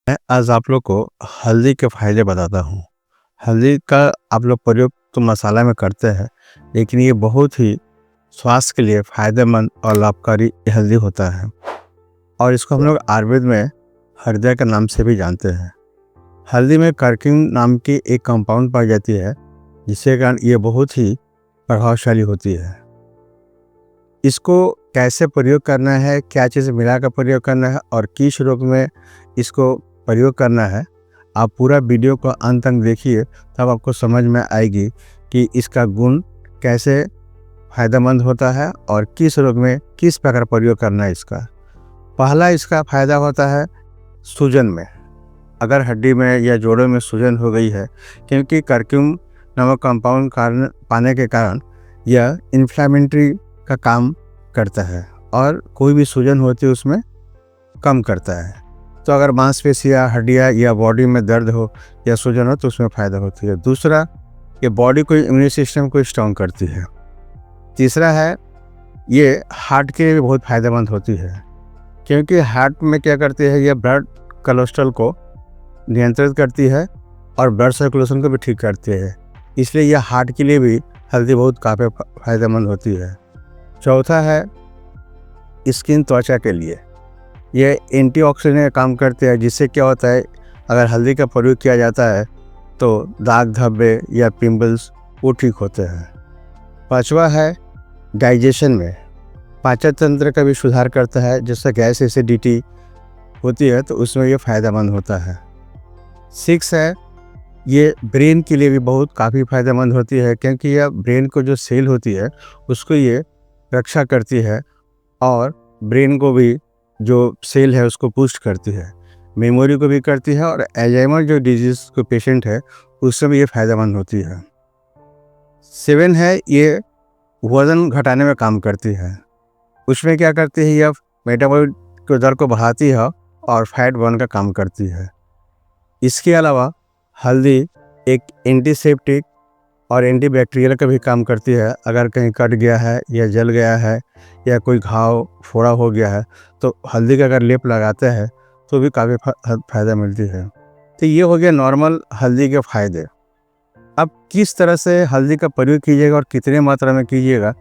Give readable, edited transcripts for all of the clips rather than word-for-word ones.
मैं आज आप लोग को हल्दी के फ़ायदे बताता हूँ। हल्दी का आप लोग प्रयोग तो मसाला में करते हैं, लेकिन ये बहुत ही स्वास्थ्य के लिए फ़ायदेमंद और लाभकारी हल्दी होता है और इसको हम लोग आयुर्वेद में हृदय के नाम से भी जानते हैं। हल्दी में करक्यूमिन नाम की एक कंपाउंड पाई जाती है, जिसके कारण ये बहुत ही प्रभावशाली होती है। इसको कैसे प्रयोग करना है, क्या चीज़ मिलाकर प्रयोग करना है और किस रोग में इसको प्रयोग करना है, आप पूरा वीडियो को अंत तक देखिए, तब आपको समझ में आएगी कि इसका गुण कैसे फ़ायदेमंद होता है और किस रोग में किस प्रकार प्रयोग करना है इसका। पहला इसका फ़ायदा होता है सूजन में। अगर हड्डी में या जोड़ों में सूजन हो गई है, क्योंकि करक्यूम नामक कंपाउंड कारण पाने के कारण यह इन्फ्लेमेटरी का काम करता है और कोई भी सूजन होती है उसमें कम करता है। तो अगर मांसपेशियाँ, हड्डियाँ या बॉडी में दर्द हो या सूजन हो तो उसमें फ़ायदा होती है। दूसरा, ये बॉडी को इम्यून सिस्टम को स्ट्रॉन्ग करती है। तीसरा है, ये हार्ट के लिए भी बहुत फ़ायदेमंद होती है, क्योंकि हार्ट में क्या करती है, ये ब्लड कोलेस्ट्रॉल को नियंत्रित करती है और ब्लड सर्कुलेशन को भी ठीक करती है। इसलिए यह हार्ट के लिए भी हल्दी बहुत काफ़ी फ़ायदेमंद होती है। चौथा है स्किन, त्वचा के लिए ये एंटीऑक्सीडेंट का काम करते हैं, जिससे क्या होता है, अगर हल्दी का प्रयोग किया जाता है तो दाग धब्बे या पिंपल्स वो ठीक होते हैं। पांचवा है डाइजेशन में, पाचन तंत्र का भी सुधार करता है, जिससे गैस एसिडिटी होती है तो उसमें ये फ़ायदेमंद होता है। 6 है, ये ब्रेन के लिए भी बहुत काफ़ी फ़ायदेमंद होती है, क्योंकि यह ब्रेन को जो सेल होती है उसको ये रक्षा करती है और ब्रेन को भी जो सेल है उसको बूस्ट करती है, मेमोरी को भी करती है और अल्जाइमर जो डिजीज़ को पेशेंट है उससे भी ये फ़ायदेमंद होती है। 7 है, ये वज़न घटाने में काम करती है। उसमें क्या करती है, यह मेटाबॉलिक के दर को बढ़ाती है और फैट बर्न का काम करती है। इसके अलावा हल्दी एक एंटीसेप्टिक और एंटीबैक्टीरियल का भी काम करती है। अगर कहीं कट गया है या जल गया है या कोई घाव फोड़ा हो गया है तो हल्दी का अगर लेप लगाते हैं तो भी काफ़ी फ़ायदा मिलती है। तो ये हो गया नॉर्मल हल्दी के फ़ायदे। अब किस तरह से हल्दी का प्रयोग कीजिएगा और कितनी मात्रा में कीजिएगा,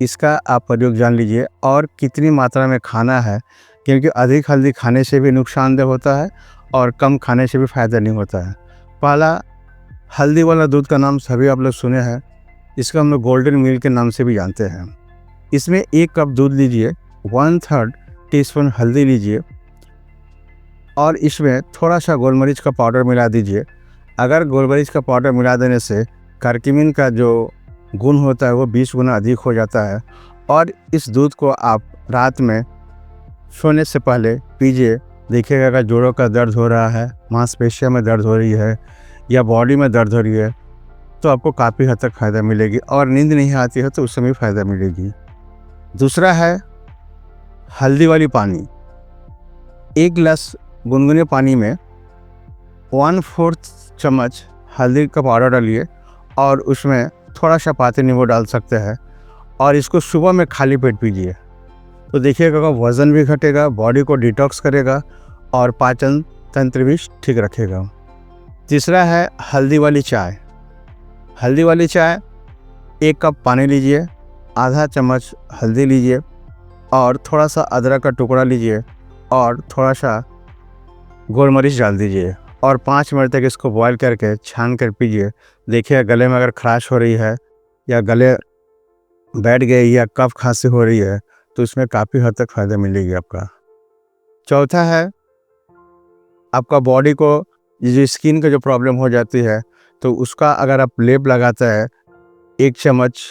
इसका आप प्रयोग जान लीजिए और कितनी मात्रा में खाना है, क्योंकि अधिक हल्दी खाने से भी नुकसानदेह होता है और कम खाने से भी फ़ायदा नहीं होता है। पहला, हल्दी वाला दूध का नाम सभी आप लोग सुने हैं, इसका हम लोग गोल्डन मिल्क के नाम से भी जानते हैं। इसमें 1 कप दूध लीजिए, 1/3 टीस्पून हल्दी लीजिए और इसमें थोड़ा सा गोलमरीच का पाउडर मिला दीजिए। अगर गोलमरीच का पाउडर मिला देने से करक्यूमिन का जो गुण होता है वो 20 गुना अधिक हो जाता है और इस दूध को आप रात में सोने से पहले पीजिए। देखिएगा अगर जोड़ों का दर्द हो रहा है, मांसपेशियों में दर्द हो रही है या बॉडी में दर्द हो रही है तो आपको काफ़ी हद तक फ़ायदा मिलेगी और नींद नहीं आती है तो उससे भी फ़ायदा मिलेगी। दूसरा है हल्दी वाली पानी। 1 गिलास गुनगुने पानी में 1/4 चम्मच हल्दी का पाउडर डालिए और उसमें थोड़ा सा पाती नींबू डाल सकते हैं और इसको सुबह में खाली पेट पीजिए। तो देखिएगा वज़न भी घटेगा, बॉडी को डिटॉक्स करेगा और पाचन तंत्र भी ठीक रखेगा। तीसरा है हल्दी वाली चाय। हल्दी वाली चाय 1 कप पानी लीजिए, आधा चम्मच हल्दी लीजिए और थोड़ा सा अदरक का टुकड़ा लीजिए और थोड़ा सा गोलमरीच डाल दीजिए और 5 मिनट तक इसको बॉयल करके छान कर पीजिए। देखिए गले में अगर खराश हो रही है या गले बैठ गई या कफ खांसी हो रही है तो इसमें काफ़ी हद तक फ़ायदा मिलेगी आपका। चौथा है, आपका बॉडी को ये जो स्किन का जो प्रॉब्लम हो जाती है तो उसका अगर आप लेप लगाते हैं, 1 चम्मच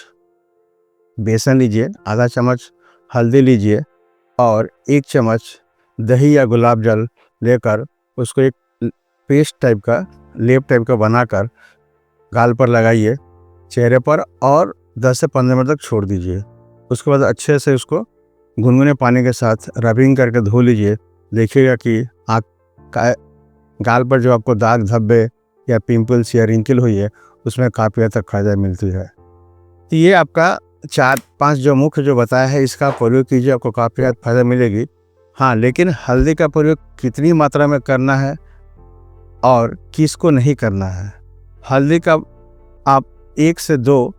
बेसन लीजिए, आधा चम्मच हल्दी लीजिए और 1 चम्मच दही या गुलाब जल लेकर उसको एक पेस्ट टाइप का, लेप टाइप का बनाकर गाल पर लगाइए, चेहरे पर, और 10 से 15 मिनट तक छोड़ दीजिए। उसके बाद अच्छे से उसको गुनगुने पानी के साथ रबिंग करके धो लीजिए। देखिएगा कि आँख का गाल पर जो आपको दाग धब्बे या पिंपल्स या रिंकल हुई है उसमें काफ़ी हद तक फ़ायदा मिलती है। तो ये आपका 4-5 जो मुख्य जो बताया है इसका प्रयोग कीजिए, आपको काफ़ी फ़ायदा मिलेगी। हाँ, लेकिन हल्दी का प्रयोग कितनी मात्रा में करना है और किसको नहीं करना है। हल्दी का आप 1 से 2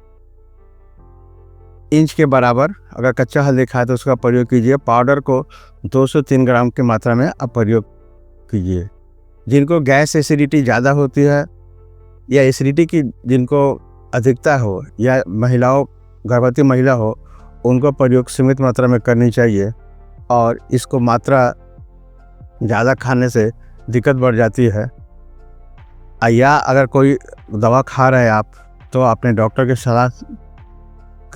इंच के बराबर अगर कच्चा हल्दी खाए तो उसका प्रयोग कीजिए। पाउडर को 2 से 3 ग्राम की मात्रा में आप प्रयोग कीजिए। जिनको गैस एसिडिटी ज़्यादा होती है या एसिडिटी की जिनको अधिकता हो या महिलाओं गर्भवती महिला हो, उनको प्रयोग सीमित मात्रा में करनी चाहिए। और इसको मात्रा ज़्यादा खाने से दिक्कत बढ़ जाती है। या अगर कोई दवा खा रहे हैं आप, तो अपने डॉक्टर की सलाह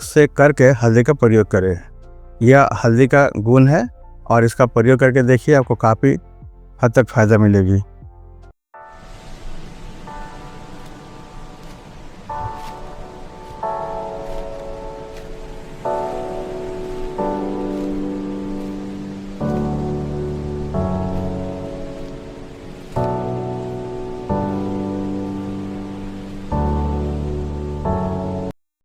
से करके हल्दी का प्रयोग करें। यह हल्दी का गुण है और इसका प्रयोग करके देखिए, आपको काफ़ी हद तक फ़ायदा मिलेगी।